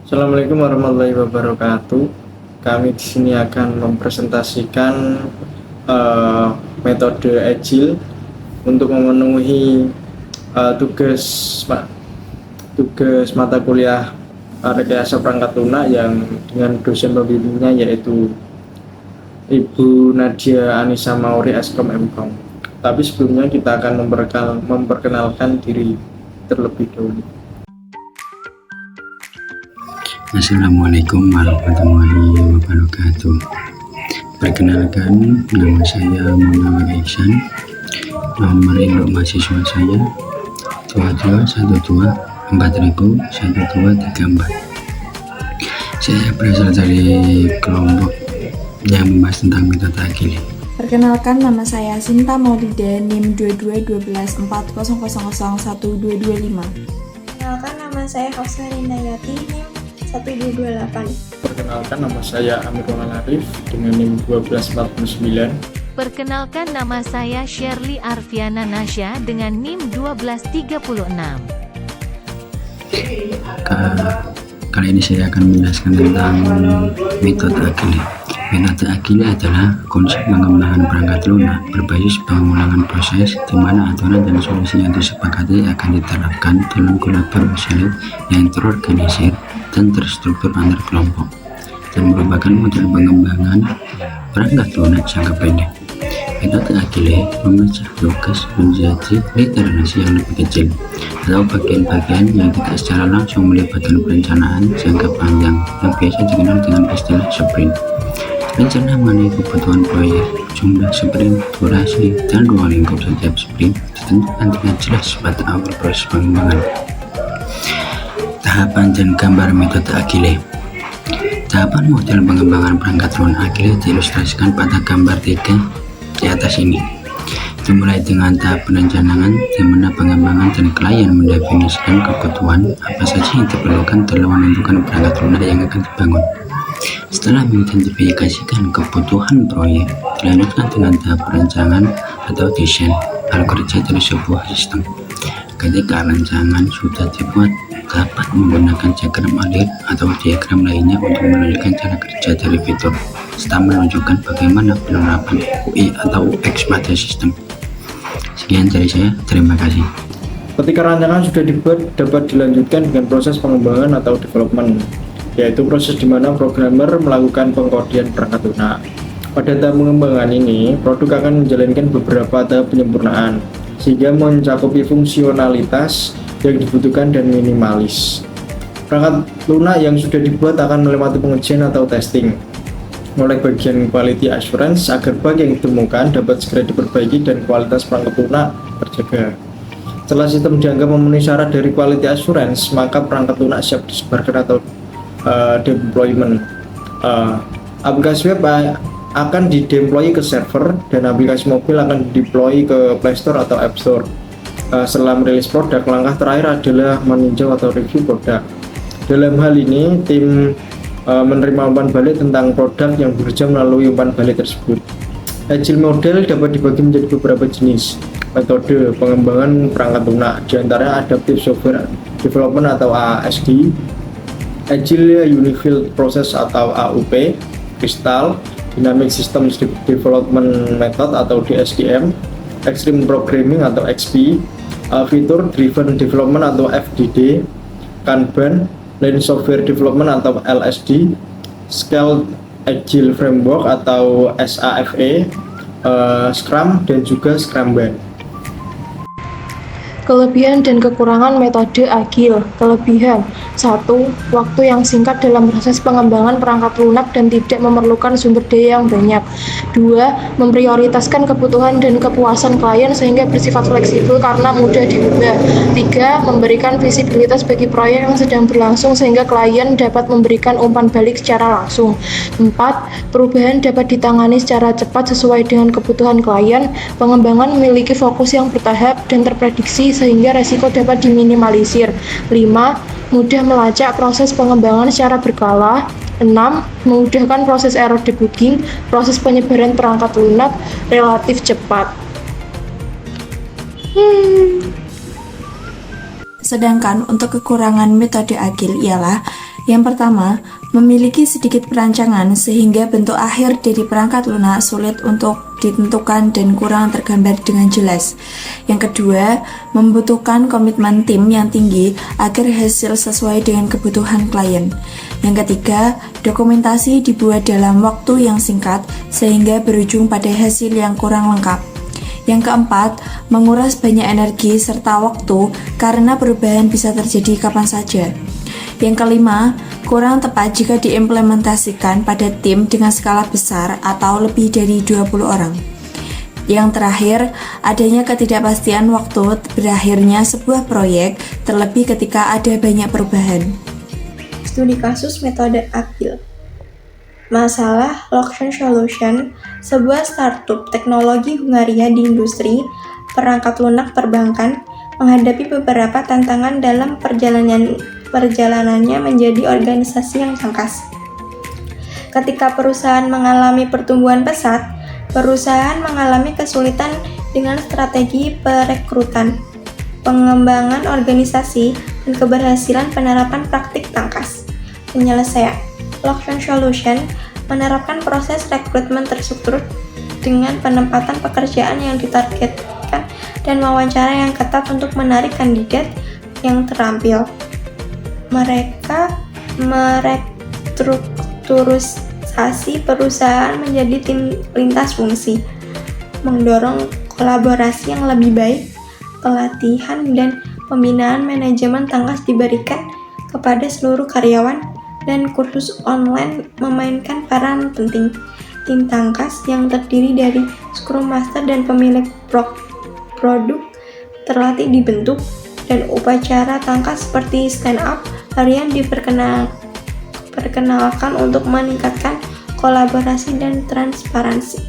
Assalamualaikum warahmatullahi wabarakatuh. Kami di sini akan mempresentasikan eh, metode Agile untuk memenuhi tugas mata kuliah rekayasa perangkat lunak yang dengan dosen pembimbingnya yaitu Ibu Nadia Anissa Mauri Eskom Mkom. Tapi sebelumnya kita akan memperkenalkan diri terlebih dahulu. Assalamualaikum warahmatullahi wabarakatuh. Perkenalkan, nama saya Muhammad Ihsan. Nomor induk mahasiswa saya 221240001234. Saya berasal dari kelompok yang membahas tentang metode Agile. Perkenalkan, nama saya Sinta Maulida, NIM 221240001225. Perkenalkan, nama saya Hafsah Rindayati, NIM 1228. Perkenalkan, nama saya Amirul Arif dengan NIM 12409. Perkenalkan, nama saya Shirley Arfiana Nasya dengan NIM 1236. Kali ini saya akan menjelaskan tentang metode Agile. Metode Agile adalah konsep pengembangan perangkat lunak berbasis pengulangan proses di mana aturan dan solusi yang disepakati akan diterapkan dalam kolaborasi yang terorganisir dan terstruktur antar kelompok, dan merupakan model pengembangan perangkat lunak jangka pendek. Metode Agile memecah tugas menjadi literasi yang lebih kecil atau bagian-bagian yang tidak secara langsung melibatkan perencanaan jangka panjang yang biasa dikenal dengan istilah sprint. Rencana mengenai kebutuhan proyek, jumlah sprint, durasi, dan ruang lingkup setiap sprint ditentukan dengan jelas pada awal proses pengembangan. Tahapan dan gambar metode Agile. Tahapan model pengembangan perangkat lunak Agile diilustrasikan pada gambar 3 di atas ini. Dimulai dengan tahap perencanaan, di mana pengembangan dan klien mendefinisikan kebutuhan apa saja yang diperlukan dalam menentukan perangkat lunak yang akan dibangun. Setelah mengidentifikasikan kebutuhan proyek, dilanjutkan dengan tahap perencanaan atau desain hal kerja dari sebuah sistem. Ketika rancangan sudah dibuat, dapat menggunakan diagram alir atau diagram lainnya untuk menunjukkan cara kerja dari fitur, serta menunjukkan bagaimana penerapan UI atau UX pada sistem. Sekian dari saya, terima kasih. Ketika rancangan sudah dibuat, dapat dilanjutkan dengan proses pengembangan atau development, yaitu proses di mana programmer melakukan pengkodian perangkat lunak. Pada tahap pengembangan ini, produk akan menjalankan beberapa tahap penyempurnaan, sehingga mencakupi fungsionalitas yang dibutuhkan dan minimalis. Perangkat lunak yang sudah dibuat akan melewati pengujian atau testing oleh bagian quality assurance agar bug yang ditemukan dapat segera diperbaiki dan kualitas perangkat lunak terjaga. Setelah sistem dianggap memenuhi syarat dari quality assurance, maka perangkat lunak siap disebarkan atau deployment. Aplikasi web akan dideploy ke server dan aplikasi mobil akan dideploy ke Play Store atau App Store. Setelah merilis produk, langkah terakhir adalah meninjau atau review produk. Dalam hal ini, tim menerima umpan balik tentang produk yang bekerja melalui umpan balik tersebut. Agile model dapat dibagi menjadi beberapa jenis metode pengembangan perangkat lunak, diantaranya Adaptive Software Development atau ASD, Agile Unified Process atau AUP, Crystal, Dynamic Systems Development Method atau DSDM, Extreme Programming atau XP, Feature Driven Development atau FDD, Kanban, Lean Software Development atau LSD, Scaled Agile Framework atau SAFE, Scrum, dan juga Scrumban. Kelebihan dan kekurangan metode Agile. Kelebihan: 1. Waktu yang singkat dalam proses pengembangan perangkat lunak dan tidak memerlukan sumber daya yang banyak. 2. Memprioritaskan kebutuhan dan kepuasan klien sehingga bersifat fleksibel karena mudah diubah. 3. Memberikan visibilitas bagi proyek yang sedang berlangsung sehingga klien dapat memberikan umpan balik secara langsung. 4. Perubahan dapat ditangani secara cepat sesuai dengan kebutuhan klien. Pengembangan memiliki fokus yang bertahap dan terprediksi sehingga resiko dapat diminimalisir. 5. Mudah melacak proses pengembangan secara berkala. 6. Memudahkan proses error debugging. Proses penyebaran perangkat lunak relatif cepat. Sedangkan untuk kekurangan metode Agile ialah Yang pertama, memiliki sedikit perancangan sehingga bentuk akhir dari perangkat lunak sulit untuk ditentukan dan kurang tergambar dengan jelas. Yang kedua, membutuhkan komitmen tim yang tinggi agar hasil sesuai dengan kebutuhan klien. Yang ketiga, dokumentasi dibuat dalam waktu yang singkat sehingga berujung pada hasil yang kurang lengkap. Yang keempat, menguras banyak energi serta waktu karena perubahan bisa terjadi kapan saja. Yang kelima, kurang tepat jika diimplementasikan pada tim dengan skala besar atau lebih dari 20 orang. Yang terakhir, adanya ketidakpastian waktu berakhirnya sebuah proyek, terlebih ketika ada banyak perubahan. Studi kasus metode agil. Masalah Lockson Solution, sebuah startup teknologi Hungaria di industri perangkat lunak perbankan, menghadapi beberapa tantangan dalam perjalanannya menjadi organisasi yang tangkas. Ketika perusahaan mengalami pertumbuhan pesat, perusahaan mengalami kesulitan dengan strategi perekrutan, pengembangan organisasi, dan keberhasilan penerapan praktik tangkas. Penyelesaian Lockson Solution menerapkan proses rekrutmen terstruktur dengan penempatan pekerjaan yang ditargetkan dan wawancara yang ketat untuk menarik kandidat yang terampil. Mereka merestrukturisasi perusahaan menjadi tim lintas fungsi, mendorong kolaborasi yang lebih baik, pelatihan dan pembinaan manajemen tangkas diberikan kepada seluruh karyawan, dan kursus online memainkan peran penting. Tim tangkas yang terdiri dari Scrum Master dan pemilik produk terlatih dibentuk, dan upacara tangkas seperti stand up harian diperkenalkan untuk meningkatkan kolaborasi dan transparansi.